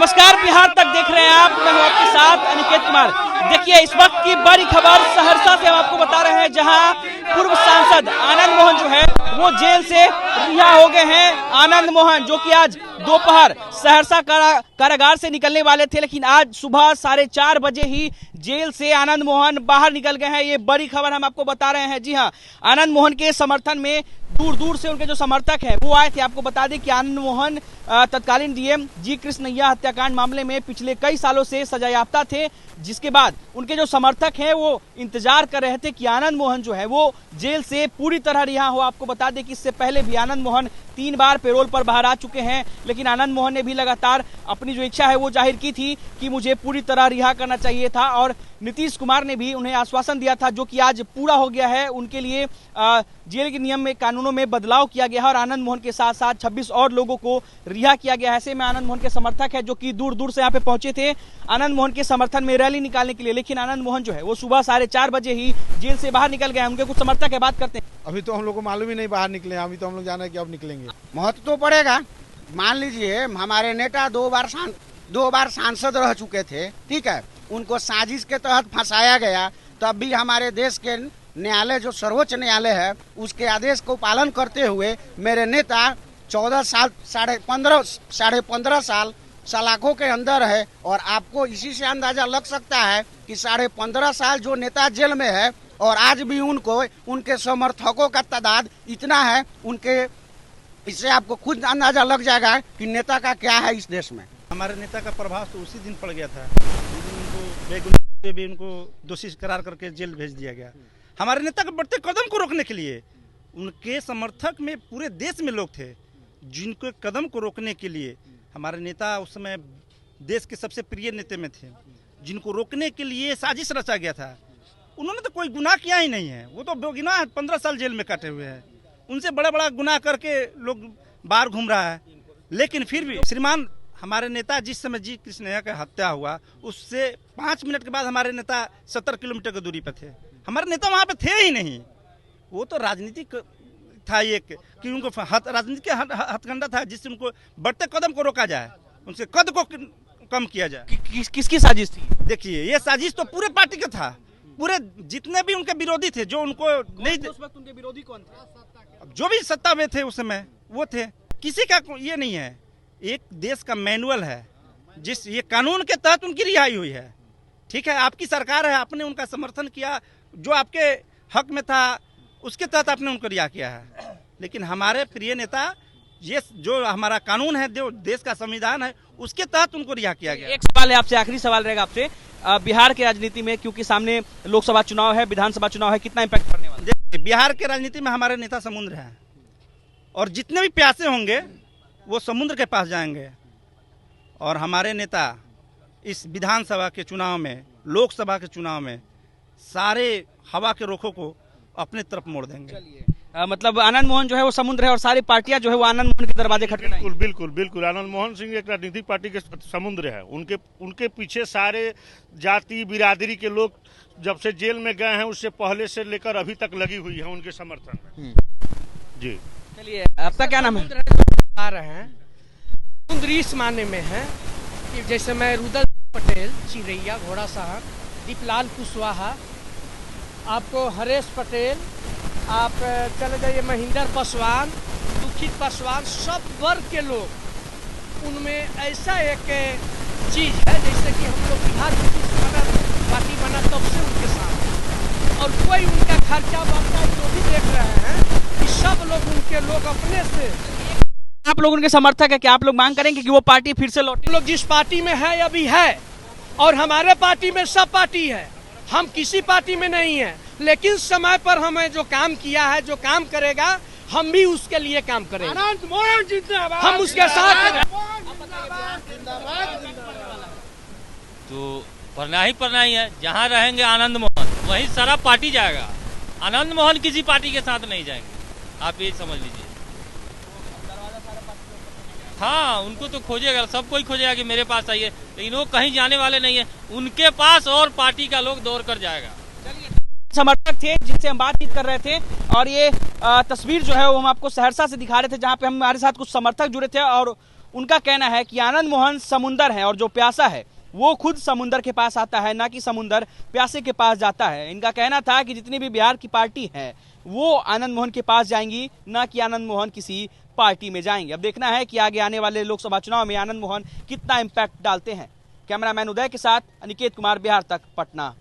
नमस्कार, बिहार तक देख रहे हैं आप। मैं हूं आपके साथ अनिकेत कुमार। देखिए, इस वक्त की बड़ी खबर सहरसा से हम आपको बता रहे हैं, जहां पूर्व सांसद आनंद मोहन जो है वो जेल से रिहा हो गए हैं। आनंद मोहन जो कि आज दोपहर सहरसा कारागार से निकलने वाले थे, लेकिन आज सुबह 4:30 बजे ही जेल से आनंद मोहन बाहर निकल गए हैं। ये बड़ी खबर हम आपको बता रहे हैं। जी हाँ, आनंद मोहन के समर्थन में दूर दूर से उनके जो समर्थक हैं वो आए थे। आपको बता दें कि आनंद मोहन तत्कालीन डीएम जी कृष्णैया हत्याकांड मामले में पिछले कई सालों से सजायाफ्ता थे, जिसके बाद उनके जो समर्थक हैं वो इंतजार कर रहे थे कि आनंद मोहन जो है वो जेल से पूरी तरह रिहा हो। आपको बता दें कि इससे पहले भी आनंद मोहन 3 बार पैरोल पर बाहर आ चुके हैं, लेकिन आनंद मोहन ने भी लगातार अपनी जो इच्छा है वो जाहिर की थी कि मुझे पूरी तरह रिहा करना चाहिए था। और नीतीश कुमार ने भी उन्हें आश्वासन दिया था, जो कि आज पूरा हो गया है। उनके लिए जेल के नियम में, कानूनों में बदलाव किया गया है और आनंद मोहन के साथ साथ 26 और लोगों को रिहा किया गया है। ऐसे में आनंद मोहन के समर्थक है जो कि दूर दूर से यहाँ पे पहुंचे थे आनंद मोहन के समर्थन में रैली निकालने के लिए, लेकिन आनंद मोहन जो है वो सुबह 4:30 बजे ही जेल से बाहर निकल गए। उनके कुछ समर्थक है, बात करते हैं। अभी तो हम लोग को मालूम ही नहीं बाहर निकले, अभी तो हम लोग जाना है कि अब निकलेंगे। महत्व तो पड़ेगा। मान लीजिए हमारे नेता 2 बार सांसद रह चुके थे, ठीक है, उनको साजिश के तहत फंसाया गया। तब भी हमारे देश के न्यायालय जो सर्वोच्च न्यायालय है उसके आदेश को पालन करते हुए मेरे नेता 14 साल 15.5 साल सलाखों के अंदर है। और आपको इसी से अंदाजा लग सकता है कि 15.5 साल जो नेता जेल में है और आज भी उनके समर्थकों का तादाद इतना है, इससे आपको खुद अंदाजा लग जाएगा कि नेता का क्या है इस देश में। हमारे नेता का प्रभाव तो उसी दिन पड़ गया था। उनको भी उनको दोषी करार करके जेल भेज दिया गया। हमारे नेता के बढ़ते कदम को रोकने के लिए उनके समर्थक में पूरे देश में लोग थे, जिनके कदम को रोकने के लिए हमारे नेता उस समय देश के सबसे प्रिय नेता में थे, जिनको रोकने के लिए साजिश रचा गया था। उन्होंने तो कोई गुनाह किया ही नहीं है, वो तो बेगुनाह 15 साल जेल में काटे हुए हैं। उनसे बड़ा बड़ा गुनाह करके लोग बाहर घूम रहा है। लेकिन फिर भी श्रीमान हमारे नेता जिस समय जी कृष्णैया का हत्या हुआ उससे 5 मिनट के बाद हमारे नेता 70 किलोमीटर की दूरी पर थे। हमारे नेता वहाँ पे थे ही नहीं। वो तो राजनीतिक था एक कि उनको राजनीतिक हथकंडा था, जिससे उनको बढ़ते कदम को रोका जाए, उनसे कद को कम किया जाए। किसकी साजिश थी? देखिए, ये साजिश तो पूरे पार्टी का था। पूरे जितने भी उनके विरोधी थे, जो उनको नहीं, उस वक्त उनके विरोधी कौन थे? जो भी सत्ता में थे उस समय वो थे। किसी का ये नहीं है। एक देश का मैनुअल है, जिस ये कानून के तहत उनकी रिहाई हुई है। ठीक है, आपकी सरकार है, आपने उनका समर्थन किया, जो आपके हक में था उसके तहत आपने उनको रिहा किया है। लेकिन हमारे प्रिय नेता, ये जो हमारा कानून है, जो देश का संविधान है, उसके तहत उनको रिहा किया गया। एक सवाल है आपसे, आखिरी सवाल रहेगा आपसे। बिहार की राजनीति में, क्योंकि सामने लोकसभा चुनाव है, विधानसभा चुनाव है, कितना इम्पैक्ट पड़ने वाला है? बिहार के राजनीति में हमारे नेता समुद्र है, और जितने भी प्यासे होंगे वो समुद्र के पास जाएंगे। और हमारे नेता इस विधानसभा के चुनाव में, लोकसभा के चुनाव में सारे हवा के रुखों को अपने तरफ मोड़ देंगे। मतलब आनंद मोहन जो है वो समुद्र है और सारी पार्टियां जो है वो आनंद मोहन के दरवाजे खटखटाएंगी। बिल्कुल बिल्कुल। आनंद मोहन सिंह एक राजनीतिक पार्टी के समुद्र है। उनके पीछे सारे जाति बिरादरी के लोग जब से जेल में गए हैं उससे पहले से लेकर अभी तक लगी हुई है उनके समर्थन में। जी चलिए, आपका क्या नाम है? आ रहे हैं समुद्र इस माने में है कि जैसे मैं रुदल पटेल, चिरैया, घोड़ा साहब, दीपलाल कुशवाहा, आपको हरेश पटेल, आप चले जाइए महेंद्र पासवान, दुखित पासवान, सब वर्ग के लोग, उनमें ऐसा एक चीज है जैसे कि हम लोग बिहार पार्टी बना तब से उनके साथ, और कोई उनका खर्चा बढ़ता जो भी देख रहे हैं कि सब लोग उनके लोग अपने से। आप लोग उनके समर्थक है, क्या आप लोग मांग करेंगे कि वो पार्टी फिर से लौटे? लोग जिस पार्टी में है अभी है, और हमारे पार्टी में सब पार्टी है, हम किसी पार्टी में नहीं है। लेकिन समय पर हमें जो काम किया है, जो काम करेगा, हम भी उसके लिए काम करेंगे। हम उसके साथ तो पढ़ना ही है। जहाँ रहेंगे आनंद मोहन, वहीं सारा पार्टी जाएगा। आनंद मोहन किसी पार्टी के साथ नहीं जाएंगे, आप ये समझ लीजिए। हाँ, उनको तो खोजेगा, सब कोई खोजेगा कि मेरे पास आइए, लेकिन वो कहीं जाने वाले नहीं है। उनके पास और पार्टी का लोग दौड़ कर जाएगा। समर्थक थे जिनसे हम बातचीत कर रहे थे, और ये तस्वीर जो है वो हम आपको सहरसा से दिखा रहे थे, जहाँ पे हमारे साथ कुछ समर्थक जुड़े थे और उनका कहना है कि आनंद मोहन समुंदर है और जो प्यासा है वो खुद समुंदर के पास आता है, ना कि समुंदर प्यासे के पास जाता है। इनका कहना था कि जितनी भी बिहार की पार्टी है वो आनंद मोहन के पास जाएंगी, ना कि आनंद मोहन किसी पार्टी में जाएंगे। अब देखना है कि आगे आने वाले लोकसभा चुनाव में आनंद मोहन कितना इम्पैक्ट डालते हैं। कैमरामैन उदय के साथ अनिकेत कुमार, बिहार तक, पटना।